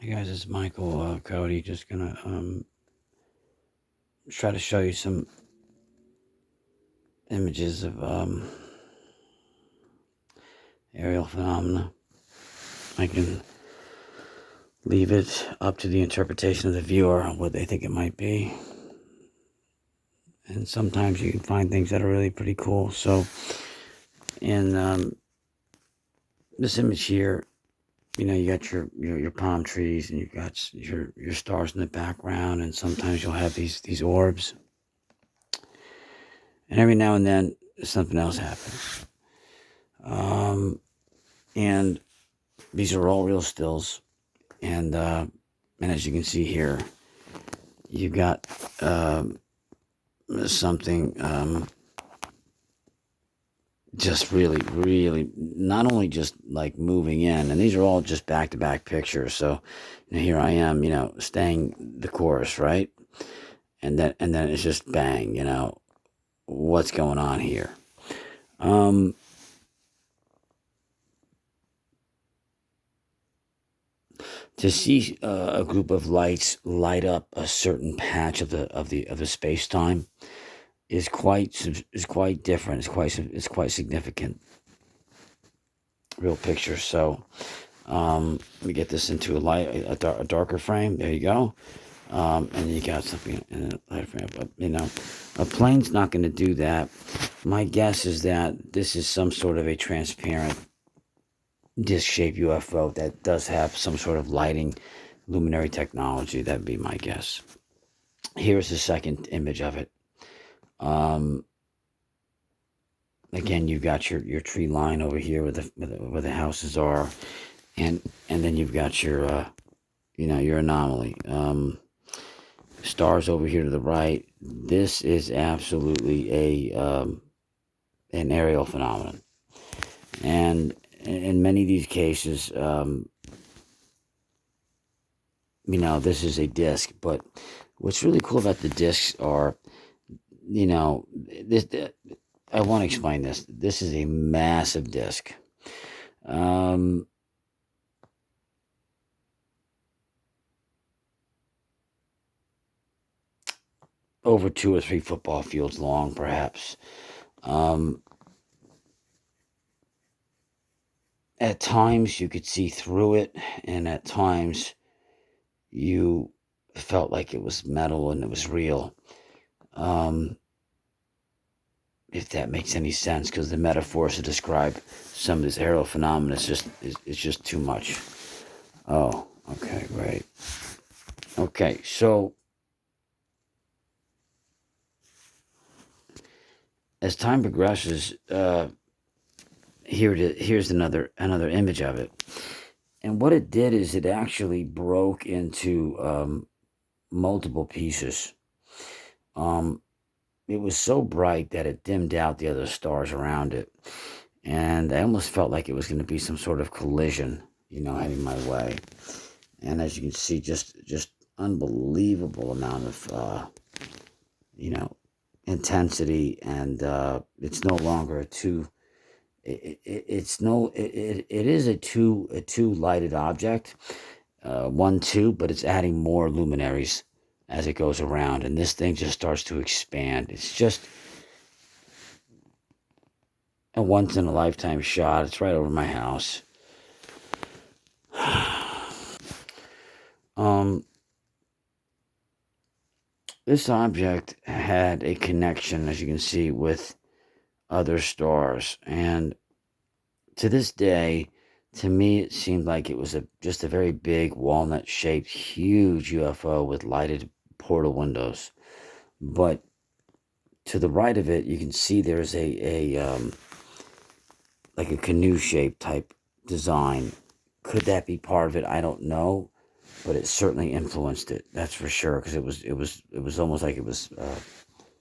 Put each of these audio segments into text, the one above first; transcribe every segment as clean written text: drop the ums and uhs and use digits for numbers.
Hey guys, it's Michael Cody. Just gonna try to show you some images of aerial phenomena. I can leave it up to the interpretation of the viewer on what they think it might be. And sometimes you can find things that are really pretty cool. So in this image here, you got your palm trees, and you got your stars in the background, and sometimes you'll have these orbs, and every now and then something else happens. And these are all real stills, and as you can see here, you've got something just really not only just like moving in, and these are all just back-to-back pictures. So here I am, staying the course, right? And then it's just bang, what's going on here? To see a group of lights light up a certain patch of the space time is quite different. It's quite significant. Real picture. So let me get this into a darker frame. There you go. And you got something in a lighter frame. But a plane's not going to do that. My guess is that this is some sort of a transparent disc-shaped UFO that does have some sort of lighting luminary technology. That'd be my guess. Here's the second image of it. Again, you've got your tree line over here where the houses are, and then you've got your your anomaly. Stars over here to the right. This is absolutely an aerial phenomenon, and in many of these cases, this is a disc. But what's really cool about the discs are, this. I want to explain this. This is a massive disc. Over 2 or 3 football fields long, perhaps. At times you could see through it, and at times you felt like it was metal and it was real. If that makes any sense, because the metaphors to describe some of this aerial phenomena is just too much. Oh, okay, great. Okay, so as time progresses, here's another image of it, and what it did is it actually broke into multiple pieces. It was so bright that it dimmed out the other stars around it, and I almost felt like it was going to be some sort of collision, heading my way. And as you can see, just unbelievable amount of intensity, and it's no longer a two. It is a two lighted object, 1-2, but it's adding more luminaries as it goes around, and this thing just starts to expand. It's just a once in a lifetime shot. It's right over my house. This object had a connection, as you can see, with other stars, and to this day, to me, it seemed like it was just a very big walnut-shaped, huge UFO with lighted portal windows. But to the right of it, you can see there's like a canoe-shaped type design. Could that be part of it? I don't know, but it certainly influenced it. That's for sure, because it was almost like it was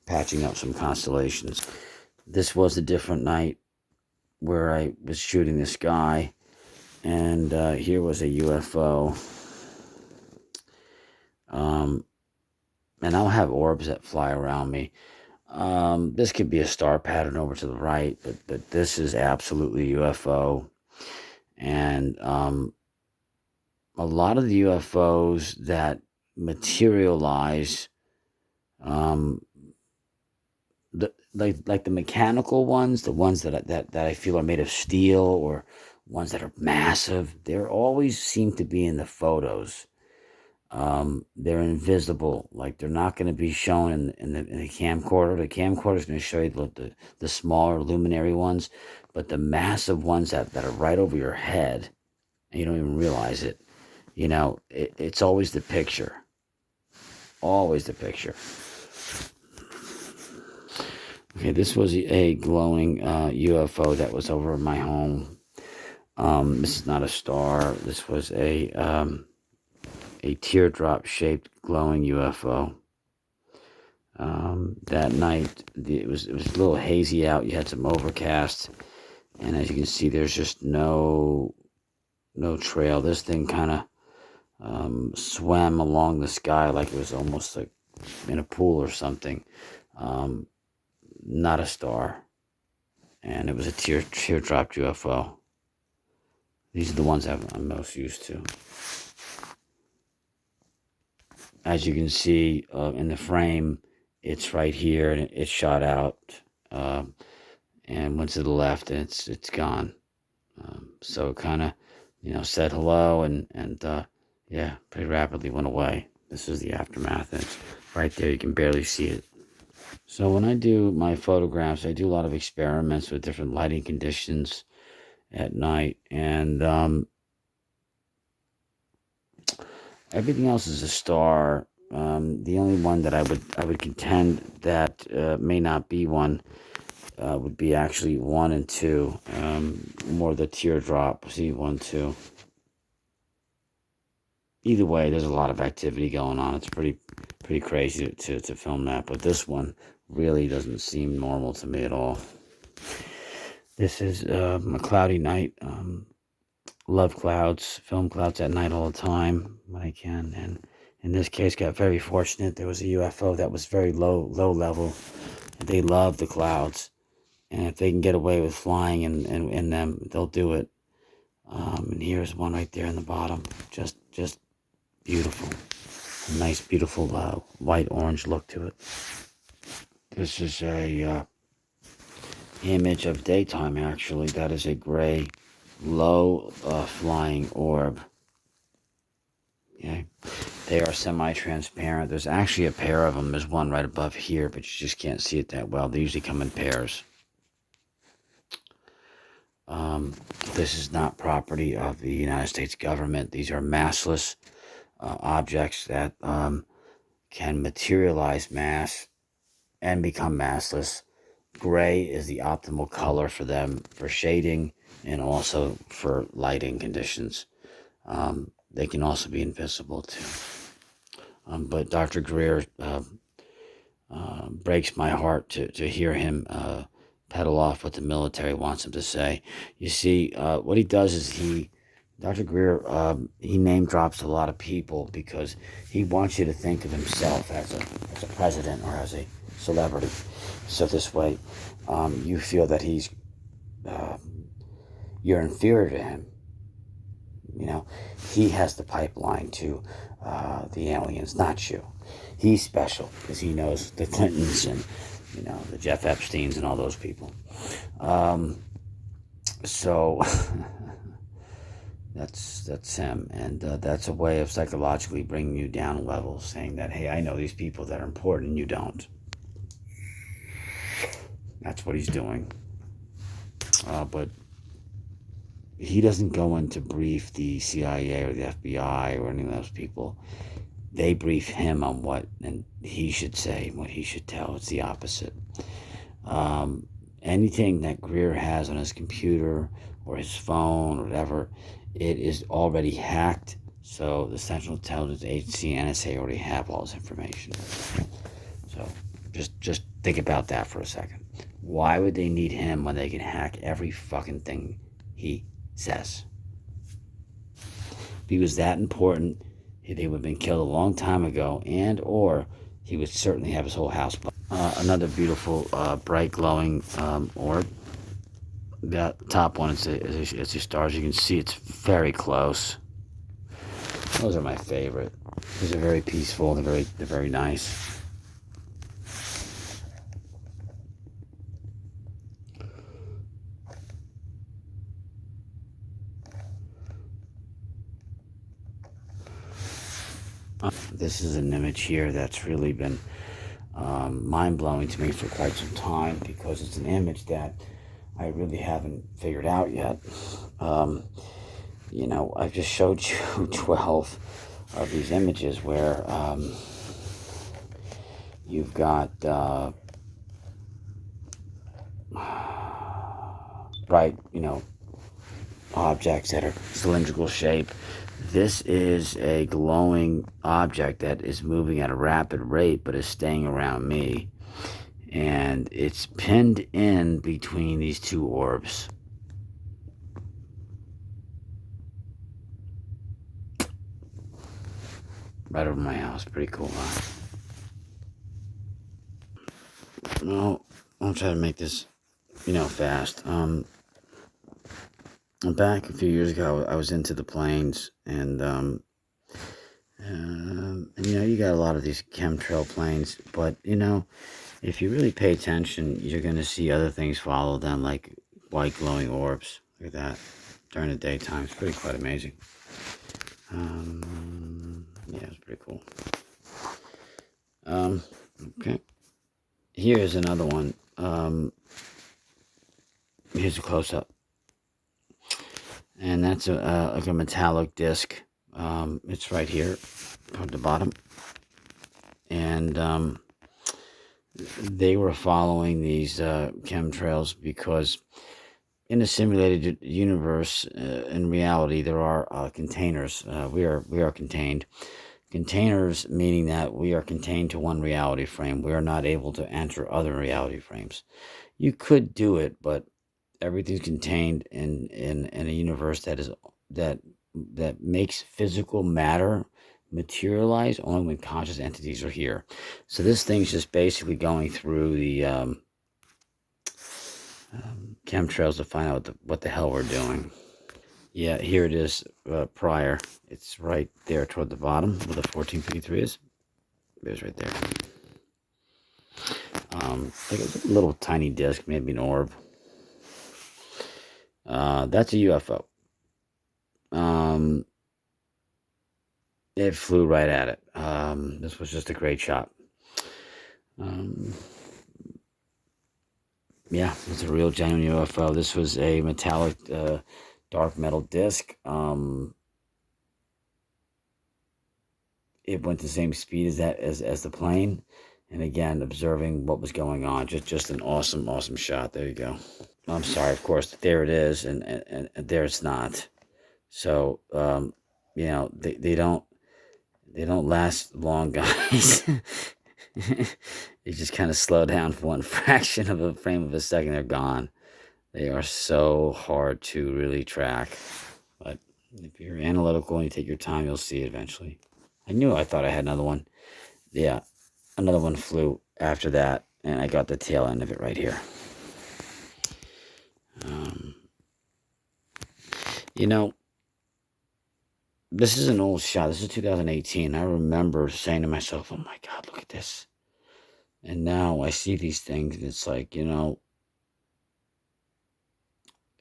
patching up some constellations. This was a different night where I was shooting this guy, and here was a UFO. And I'll have orbs that fly around me. This could be a star pattern over to the right, but this is absolutely UFO. And a lot of the UFOs that materialize, um, like the mechanical ones, the ones that I feel are made of steel, or ones that are massive, they always seem to be in the photos. They're invisible, like they're not going to be shown in the camcorder. The camcorder is going to show you the smaller luminary ones, but the massive ones that are right over your head, and you don't even realize it. It's always the picture. Always the picture. Okay, this was a glowing UFO that was over my home. This is not a star. This was a teardrop-shaped glowing UFO. That night, it was a little hazy out. You had some overcast, and as you can see, there's just no trail. This thing kind of swam along the sky like it was almost like in a pool or something. Not a star, and it was a teardrop UFO. These are the ones I'm most used to. As you can see in the frame, it's right here, and it shot out and went to the left, and it's gone. So it kind of, said hello, and yeah, pretty rapidly went away. This is the aftermath, and it's right there. You can barely see it. So when I do my photographs, I do a lot of experiments with different lighting conditions at night, and everything else is a star. The only one that I would contend that may not be one would be actually 1 and 2, more the teardrop. See, 1, 2. Either way, there's a lot of activity going on. It's pretty crazy to film that, but this one really doesn't seem normal to me at all. This is a cloudy night. Love clouds, film clouds at night all the time when I can, and in this case got very fortunate. There was a UFO that was very low level, and they love the clouds, and if they can get away with flying in them, they'll do it. And here's one right there in the bottom, just beautiful, a nice beautiful white orange look to it. This is a image of daytime. Actually, that is a gray low flying orb. Okay, they are semi-transparent. There's actually a pair of them. There's one right above here, but you just can't see it that well. They usually come in pairs. This is not property of the United States government. These are massless objects that can materialize mass and become massless. Gray is the optimal color for them for shading and also for lighting conditions. They can also be invisible too. But Dr. Greer breaks my heart to hear him peddle off what the military wants him to say. You see, what he does is Dr. Greer, he name drops a lot of people because he wants you to think of himself as a president or as a celebrity. So this way, you feel that you're inferior to him. He has the pipeline to the aliens, not you. He's special because he knows the Clintons and the Jeff Epsteins and all those people. So that's him, and that's a way of psychologically bringing you down levels, saying that, hey, I know these people that are important and you don't. That's what he's doing. But he doesn't go in to brief the CIA or the FBI or any of those people. They brief him on what and he should say, what he should tell. It's the opposite. Anything that Greer has on his computer or his phone or whatever, it is already hacked. So the Central Intelligence Agency and NSA already have all this information. So just think about that for a second. Why would they need him when they can hack every fucking thing he says? If he was that important, they would have been killed a long time ago, and or he would certainly have his whole house. Another beautiful, bright, glowing orb. That top one is a star. As you can see, it's very close. Those are my favorite. These are very peaceful. They're very nice. This is an image here that's really been mind-blowing to me for quite some time, because it's an image that I really haven't figured out yet. I've just showed you 12 of these images where you've got bright, objects that are cylindrical shape. This is a glowing object that is moving at a rapid rate but is staying around me. And it's pinned in between these two orbs. Right over my house. Pretty cool, huh? Well, I'll try to make this, fast. Back a few years ago, I was into the planes, and you got a lot of these chemtrail planes, but if you really pay attention, you're going to see other things follow them, like white glowing orbs. Look at that during the daytime. It's quite amazing. Yeah, it's pretty cool. Okay. Here's another one. Here's a close-up. And that's like a metallic disc. It's right here toward the bottom. And they were following these chemtrails because in a simulated universe, in reality, there are containers. We are contained. Containers meaning that we are contained to one reality frame. We are not able to enter other reality frames. You could do it, but everything's contained in a universe that makes physical matter materialize only when conscious entities are here. So this thing's just basically going through the chemtrails to find out what the hell we're doing. Yeah, here it is prior. It's right there toward the bottom where the 1453 is. It's right there. Like a little tiny disc, maybe an orb. That's a UFO. It flew right at it. This was just a great shot. Yeah, it's a real genuine UFO. This was a metallic dark metal disc. It went the same speed as the plane, and again observing what was going on. Just an awesome shot. There you go. I'm sorry, of course. There it is, and there it's not. So they don't last long, guys. You just kind of slow down for one fraction of a frame of a second, they're gone. They are so hard to really track. But if you're analytical and you take your time, you'll see it eventually. I thought I had another one. Yeah, another one flew after that, and I got the tail end of it right here. This is an old shot. This is 2018. I remember saying to myself, oh my God, look at this. And now I see these things, and it's like,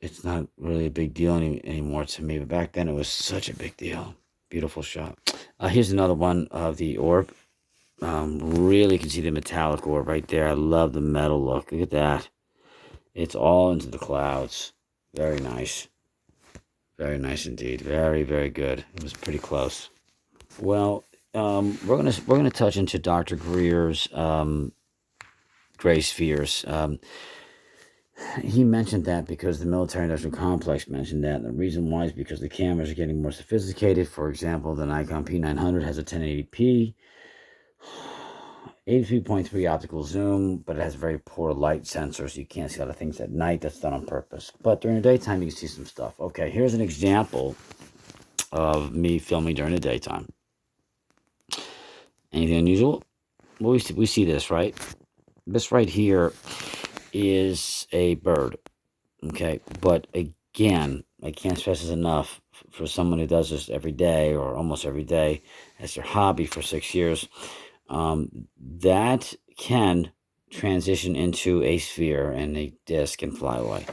it's not really a big deal anymore to me. But back then, it was such a big deal. Beautiful shot. Here's another one of the orb. Really can see the metallic orb right there. I love the metal look. Look at that. It's all into the clouds. Very nice. Very nice indeed. Very, very good. It was pretty close. Well, we're gonna touch into Dr. Greer's gray spheres. He mentioned that because the military-industrial complex mentioned that. And the reason why is because the cameras are getting more sophisticated. For example, the Nikon P900 has a 1080p, 83.3 optical zoom, but it has very poor light sensor, so you can't see a lot of things at night. That's done on purpose. But during the daytime, you can see some stuff. Okay, here's an example of me filming during the daytime. Anything unusual? Well, we see this, right? This right here is a bird. Okay, but again, I can't stress this enough. for someone who does this every day or almost every day as their hobby for 6 years, that can transition into a sphere and a disc and fly away.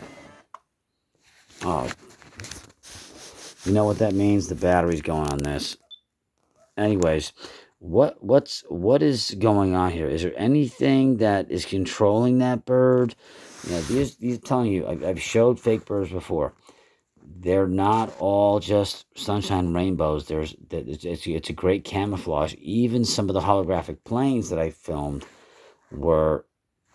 Oh, you know what that means? The battery's going on this. Anyways, what is going on here? Is there anything that is controlling that bird? These telling you, I've showed fake birds before. They're not all just sunshine rainbows. It's a great camouflage. Even some of the holographic planes that I filmed were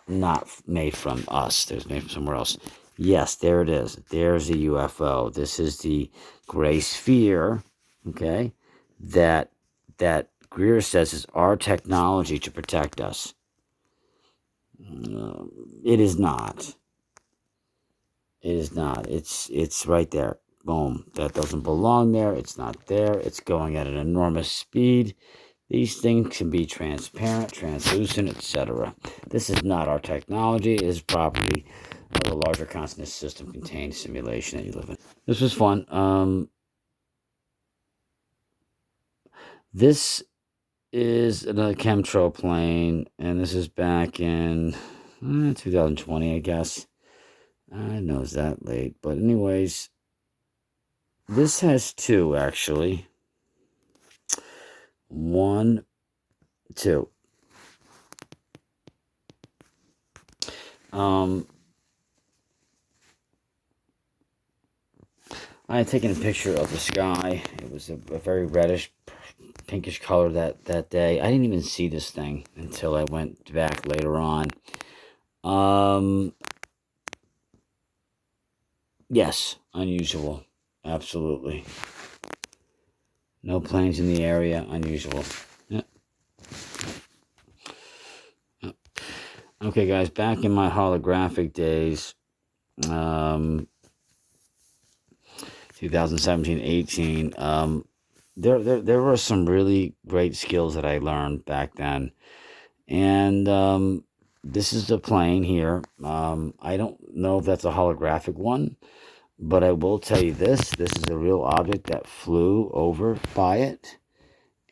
not made from us. They're made from somewhere else. Yes, there it is. There's a UFO. This is the gray sphere, okay, that Greer says is our technology to protect us. It is not. It is not. It's right there. Boom. That doesn't belong there. It's not there. It's going at an enormous speed. These things can be transparent, translucent, etc. This is not our technology. It is property of the larger consciousness system contained simulation that you live in. This was fun. This is another chemtrail plane, and this is back in 2020, I guess. I know it's that late, but anyways, this has two, actually. 1, 2. I had taken a picture of the sky. It was a very reddish, pinkish color that day. I didn't even see this thing until I went back later on. Yes, unusual. Absolutely. No planes in the area, unusual. Yep. Yep. Okay, guys, back in my holographic days, 2017, 18, there were some really great skills that I learned back then. And this is the plane here. I don't know if that's a holographic one, but I will tell you this is a real object that flew over by it.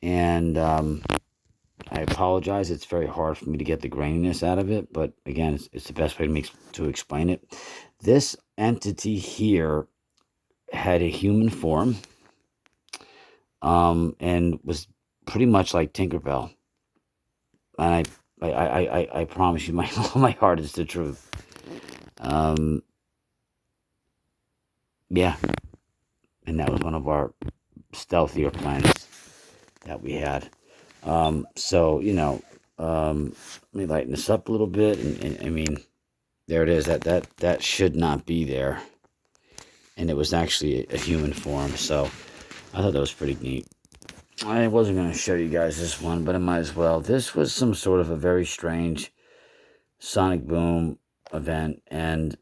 And I apologize. It's very hard for me to get the graininess out of it, but again, it's the best way to explain it. This entity here had a human form, and was pretty much like Tinkerbell. And I promise you, my heart is the truth. Yeah, and that was one of our stealthier planes that we had. So let me lighten this up a little bit, and I mean, there it is. That should not be there, and it was actually a human form. So I thought that was pretty neat. I wasn't going to show you guys this one, but I might as well. This was some sort of a very strange sonic boom event, and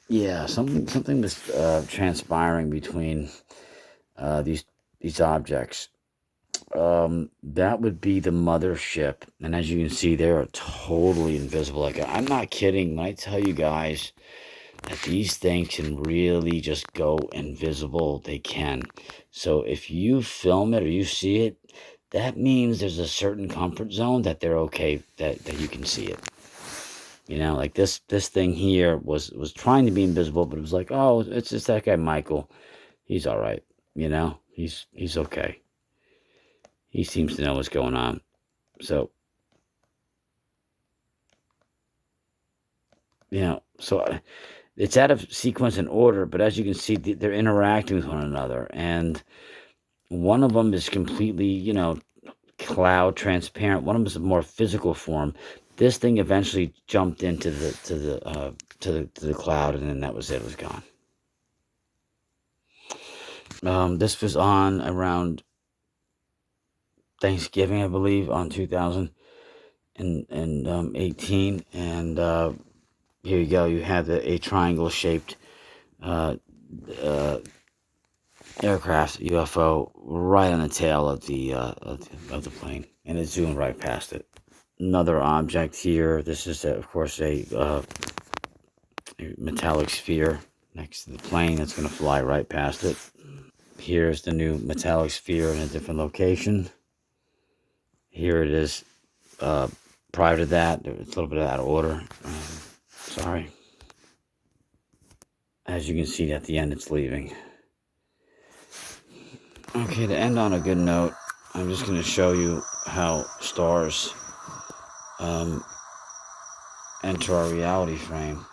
yeah, something was transpiring between these objects. That would be the mothership, and as you can see, they are totally invisible. Like, I'm not kidding when I tell you guys that these things can really just go invisible. They can. So if you film it or you see it, that means there's a certain comfort zone that they're okay, that you can see it. Like this thing here was trying to be invisible, but it was like, oh, it's just that guy Michael. He's all right. He's okay. He seems to know what's going on. So, it's out of sequence and order, but as you can see, they're interacting with one another. And one of them is completely, cloud transparent. One of them is a more physical form. This thing eventually jumped into the cloud, and then that was it. It was gone. This was on around Thanksgiving, I believe, on 2018, and here you go. You have a triangle-shaped aircraft UFO right on the tail of the plane, and it's zooming right past it. Another object here. This is, of course, a metallic sphere. next to the plane that's going to fly right past it. Here's the new metallic sphere in a different location. Here it is. Prior to that, it's a little bit out of order. Sorry. As you can see at the end, it's leaving. Okay, to end on a good note, I'm just going to show you how stars enter our reality frame.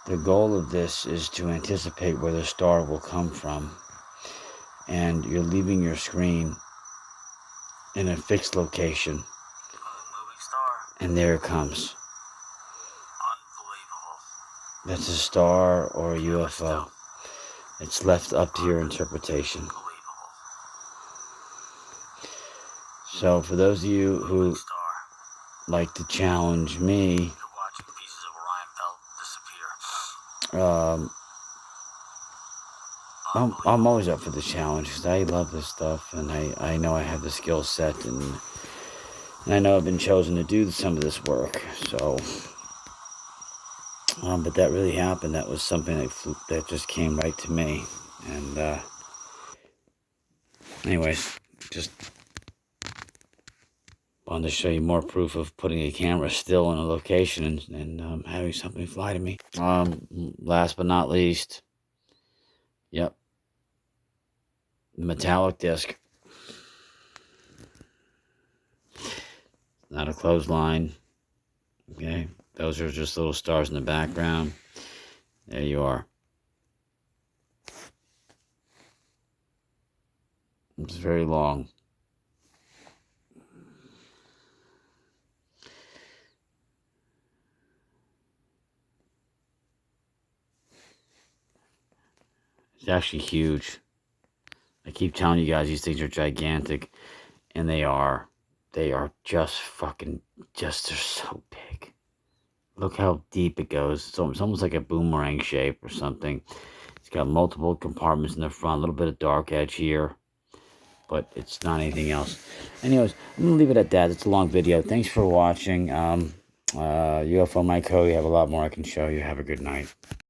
The goal of this is to anticipate where the star will come from. And you're leaving your screen in a fixed location. Moving star. And there it comes. Unbelievable. That's a star or a UFO. It's left up to your interpretation. So for those of you who like to challenge me, You're watching pieces of Orion belt disappear. I'm always up for the challenge because I love this stuff, and I know I have the skill set, and I know I've been chosen to do some of this work. So, but that really happened. That was something that just came right to me. And anyways, just wanted to show you more proof of putting a camera still in a location and having something fly to me. Last but not least, yep, the metallic disc. Not a clothesline. Okay, those are just little stars in the background. There you are. It's very long. It's actually huge. I keep telling you guys these things are gigantic, and they are. They are just fucking, they're so big. Look how deep it goes. It's almost like a boomerang shape or something. It's got multiple compartments in the front, a little bit of dark edge here, but it's not anything else. Anyways, I'm going to leave it at that. It's a long video. Thanks for watching. UFO Mike Cody. I have a lot more I can show you. Have a good night.